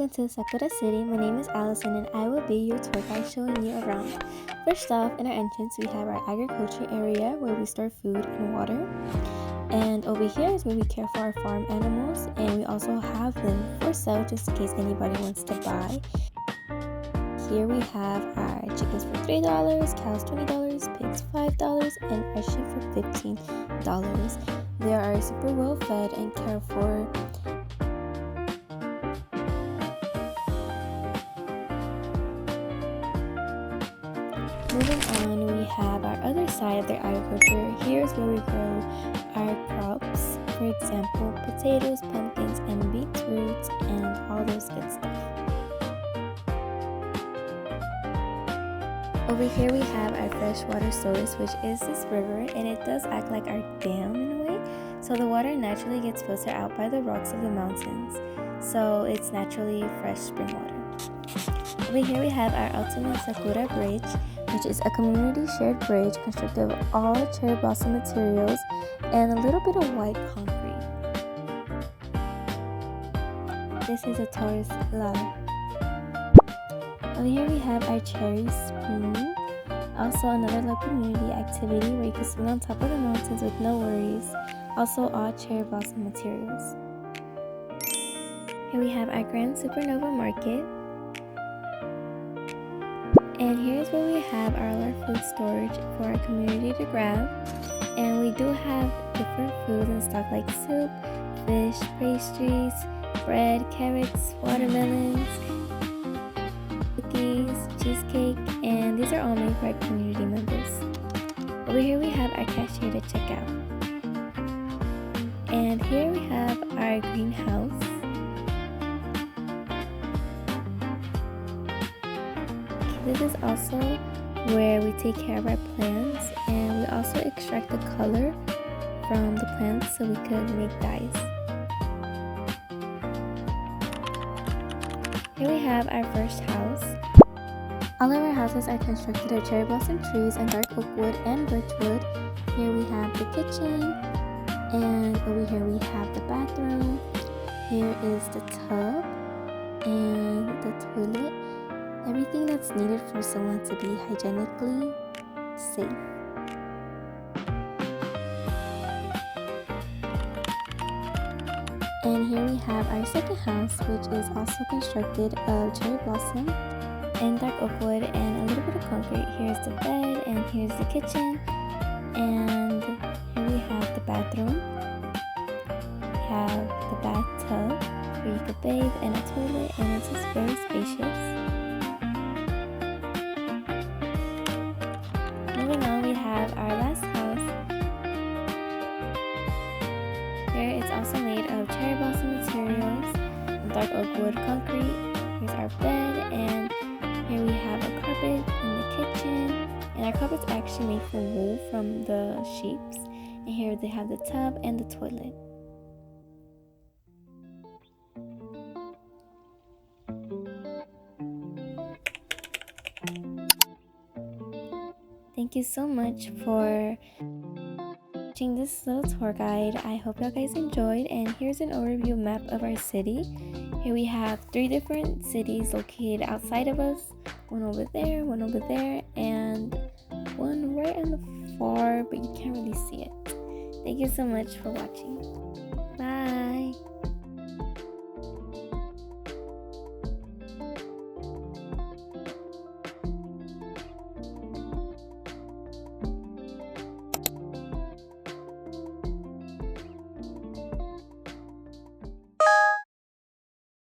welcome to Sakura City. My name is Allyson and I will be your tour guide showing you around. First off, in our entrance we have our agriculture area where we store food and water. And over here is where we care for our farm animals, and we also have them for sale just in case anybody wants to buy. Here we have our chickens for $3, cows $20, pigs $5, and our sheep for $15. They are super well fed and cared for. Moving on, we have our other side of their agriculture. Here's where we grow our crops, for example, potatoes, pumpkins, and beetroots, and all those good stuff. Over here we have our freshwater source, which is this river, and it does act like our dam in a way. So the water naturally gets filtered out by the rocks of the mountains. So it's naturally fresh spring water. Over here we have our ultimate Sakura Bridge, which is a community shared bridge constructed of all cherry blossom materials and a little bit of white concrete. This is a tourist love. Over here we have our cherry spoon, also another little community activity where you can swing on top of the mountains with no worries, also all cherry blossom materials. Here we have our Grand Supernova Market. And here's where we have all our food storage for our community to grab. And we do have different foods in stock like soup, fish, pastries, bread, carrots, watermelons, cookies, cheesecake, and these are all made for our community members. Over here we have our cashier to check out. And here we have our greenhouse. This is also where we take care of our plants, and we also extract the color from the plants so we could make dyes. Here we have our first house. All of our houses are constructed of cherry blossom trees and dark oak wood and birch wood. Here we have the kitchen, and over here we have the bathroom. Here is the tub and the toilet. Everything that's needed for someone to be hygienically safe. And here we have our second house, which is also constructed of cherry blossom and dark oak wood and a little bit of concrete. Here's the bed and here's the kitchen, and here we have the bathroom. We have the bathtub where you could bathe and a toilet, and it's just very spacious. Moving on, we have our last house. Here it's also made of cherry blossom materials and dark oak wood concrete. Here's our bed, and here we have a carpet in the kitchen, and our carpet's actually made from wool from the sheeps. And here they have the tub and the toilet. Thank you so much for watching this little tour guide. I hope you guys enjoyed, and here's an overview map of our city. Here we have 3 different cities located outside of us, one over there, and one right on the far, but you can't really see it. Thank you so much for watching.